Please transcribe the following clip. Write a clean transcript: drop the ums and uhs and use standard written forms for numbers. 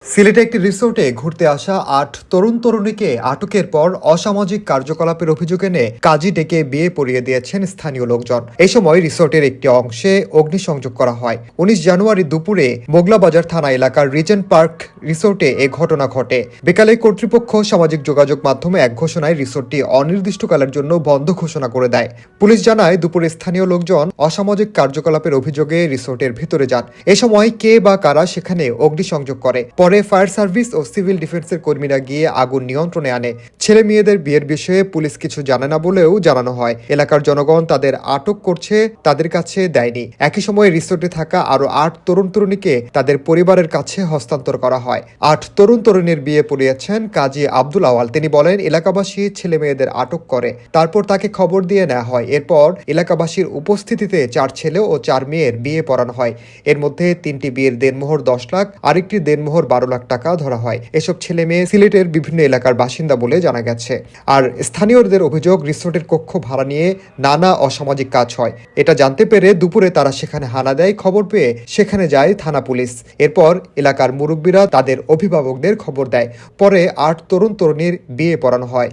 সিলেটে একটি রিসোর্টে ঘুরতে আসা ৮ তরুণ-তরুণীকে আটকের পর অসামাজিক কার্যকলাপের অভিযোগ এনে কাজী ডেকে বিয়ে পড়িয়ে দিয়েছেন স্থানীয় লোকজন। এই সময় রিসোর্টের একটি অংশে অগ্নিসংযোগ করা হয়। ১৯ জানুয়ারি দুপুরে মোগলাবাজার থানা এলাকার রিজেন্ট পার্ক রিসোর্টে এ ঘটনা ঘটে। বিকালে কর্তৃপক্ষ সামাজিক যোগাযোগ মাধ্যমে এক ঘোষণায় রিসোর্টটি অনির্দিষ্টকালের জন্য বন্ধ ঘোষণা করে দেয়। পুলিশ জানায়, দুপুরে স্থানীয় লোকজন অসামাজিক কার্যকলাপের অভিযোগে রিসোর্টের ভিতরে যান। এ সময় কে বা কারা সেখানে অগ্নিসংযোগ করে। পরে ফায়ার সার্ভিস ও সিভিল ডিফেন্সের কর্মীরা গিয়ে আগুন নিয়ন্ত্রণে আনে। ছেলে মেয়েদের বিয়ের বিষয়ে পুলিশ কিছু জানে না বলেও জানানো হয়। এলাকার জনগণ তাদের আটক করছে, তাদের কাছে দেয়নি। একই সময় রিসোর্টে থাকা আরো ৮ তরুণ তরুণীকে তাদের পরিবারের কাছে হস্তান্তর করা হয়। ৮ তরুণ তরুণীর বিয়ে পড়িয়েছেন কাজী আব্দুল আওয়াল। তিনি বলেন, এলাকাবাসী ছেলে মেয়েদের আটক করে, তারপর তাকে খবর দিয়ে নেওয়া হয়। এরপর এলাকাবাসীর উপস্থিতিতে ৪ ছেলে ও ৪ মেয়ের বিয়ে পড়ানো হয়। এর মধ্যে ৩টি বিয়ের দেনমোহর ১০ লাখ, আরেকটি দেনমোহর ১২ লাখ টাকা ধরা হয়। এসব ছেলে মেয়ে সিলেটের বিভিন্ন এলাকার বাসিন্দা বলে জানা গেছে। আর স্থানীয়দের অভিযোগ, রিসোর্টের কক্ষ ভাড়া নিয়ে নানা অসামাজিক কাজ হয়। এটা জানতে পেরে দুপুরে তারা সেখানে হানা দেয়। খবর পেয়ে সেখানে যায় থানা পুলিশ। এরপর এলাকার মুরব্বীরা তাদের অভিভাবকদের খবর দেয়। পরে ৮ তরুণ তরুণীর বিয়ে পড়ানো হয়।